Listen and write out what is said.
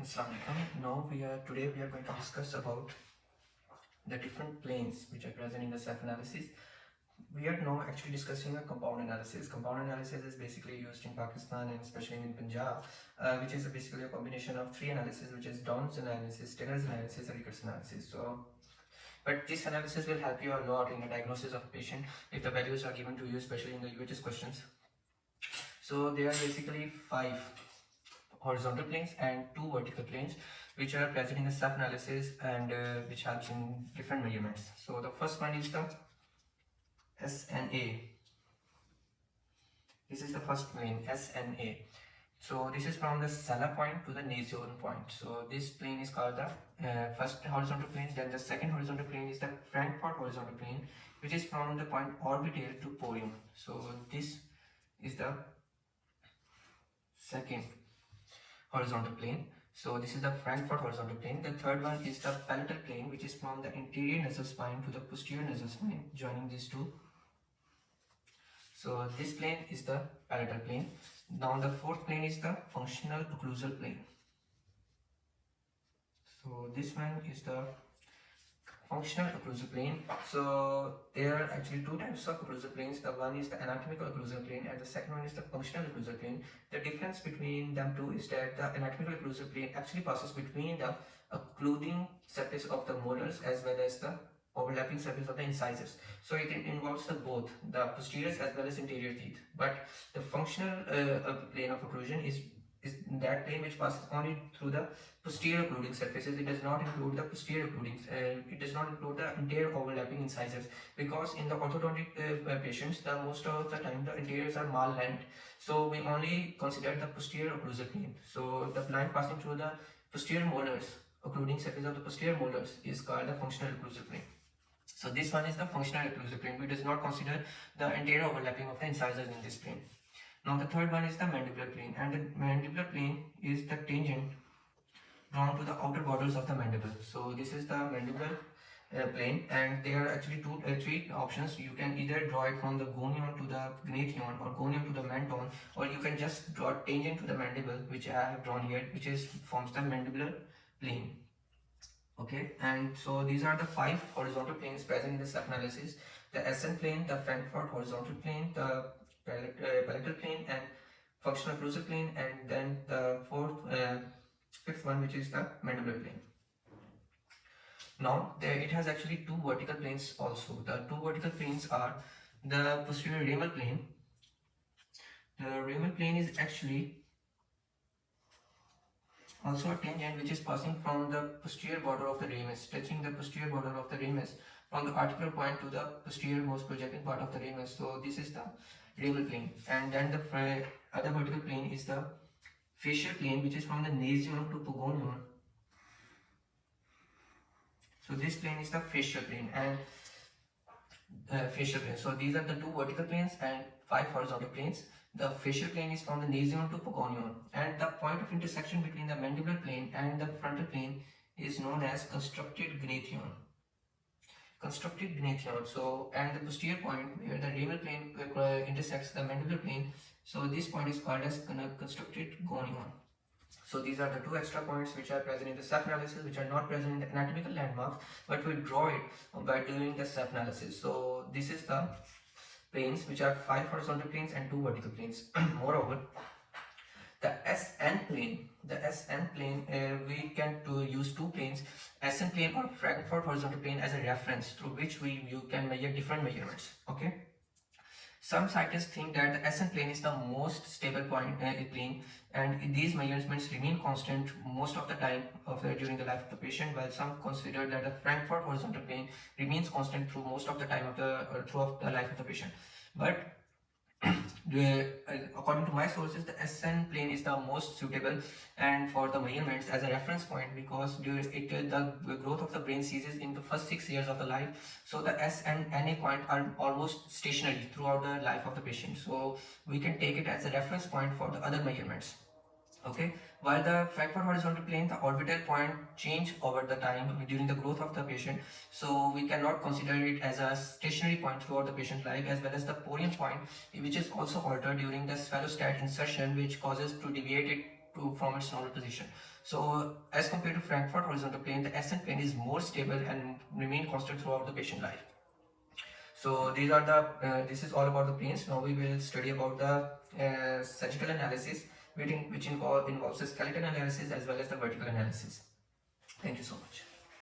Assalamualaikum. Today we are going to discuss about the different planes which are present in the Ceph analysis. We are now actually discussing a compound analysis. Compound analysis is basically used in Pakistan and especially in Punjab, which is basically a combination of three analysis, which is Down's analysis, Stinner's analysis, and Rickert's analysis. But this analysis will help you a lot in the diagnosis of patient if the values are given to you, especially in the UHS questions. So there are basically 5 horizontal planes and 2 vertical planes which are present in the Ceph analysis and which helps in different measurements. So the first one is the SNA. This is the first plane, SNA. So this is from the Sala point to the Nasion point. So this plane is called the first horizontal plane. Then the second horizontal plane is the Frankfurt horizontal plane, which is from the point orbital to porium. So this is the second horizontal plane. So this is the Frankfurt horizontal plane. The third one is the palatal plane, which is from the anterior nasal spine to the posterior nasal spine, joining these two. So this plane is the palatal plane. Now the fourth plane is the functional occlusal plane. So this one is the functional occlusal plane. So there are actually 2 types of occlusal planes. The one is the anatomical occlusal plane and the second one is the functional occlusal plane. The difference between them two is that the anatomical occlusal plane actually passes between the occluding surface of the molars as well as the overlapping surface of the incisors. So it involves both the posterior as well as interior teeth. But the functional plane of occlusion is that plane which passes only through the posterior occluding surfaces. It does not include the posterior occluding, it does not include the interior overlapping incisors, because in the orthodontic patients, most of the time the interiors are mal-aligned. So we only consider the posterior occlusal plane. So the line passing through the posterior molars, occluding surface of the posterior molars, is called the functional occlusal plane. So this one is the functional occlusal plane. We does not consider the interior overlapping of the incisors in this plane. Now the third one is the mandibular plane, and the mandibular plane is the tangent drawn to the outer borders of the mandible. So this is the mandibular plane, and there are actually 3 options. You can either draw it from the gonion to the gnathion, or gonion to the menton, or you can just draw tangent to the mandible, which I have drawn here, which forms the mandibular plane. Okay, and so these are the 5 horizontal planes present in the Ceph analysis: the SN plane, the Frankfurt horizontal plane, the palatal plane, and functional occlusal plane, and then the fifth one, which is the mandibular plane. Now it has actually 2 vertical planes also. The 2 vertical planes are the posterior ramal plane. The ramal plane is actually also a tangent which is passing from the posterior border of the ramus, touching the posterior border of the ramus from the articular point to the posterior most projecting part of the ramus. So this is the ramal plane. And then the other vertical plane is the facial plane, which is from the nasion to pogonion. So this plane is the facial plane and facial plane. So these are the 2 vertical planes and 5 horizontal planes. The facial plane is from the nasion to pogonion, and the point of intersection between the mandibular plane and the frontal plane is known as constructed gnathion. Constructed gnathion. So, and the posterior point where the ramal plane intersects the mandibular plane, so this point is called as constructed gonion. So these are the 2 extra points which are present in the Ceph analysis, which are not present in the anatomical landmarks, but we draw it by doing the Ceph analysis. So this is the planes, which are 5 horizontal planes and 2 vertical planes. Moreover, the SN plane, we can use 2 planes, SN plane or Frankfurt horizontal plane, as a reference through which you can measure different measurements. Okay. Some scientists think that the SN plane is the most stable plane, and these measurements remain constant most of the time during the life of the patient, while some consider that the Frankfurt horizontal plane remains constant through most of the time throughout the life of the patient. But according to my sources, the SN plane is the most suitable and for the measurements as a reference point, because the growth of the brain ceases in the first 6 years of the life. So the S and NA point are almost stationary throughout the life of the patient. So we can take it as a reference point for the other measurements. Okay, while the Frankfurt horizontal plane, the orbital point change over the time during the growth of the patient, so we cannot consider it as a stationary point throughout the patient life, as well as the porium point, which is also altered during the sphalostat insertion, which causes to deviate it from its normal position. So as compared to Frankfurt horizontal plane, the ascent plane is more stable and remain constant throughout the patient life. So these are the this is all about the planes. Now we will study about the sagittal analysis, which involves the skeletal analysis as well as the vertical analysis. Thank you so much.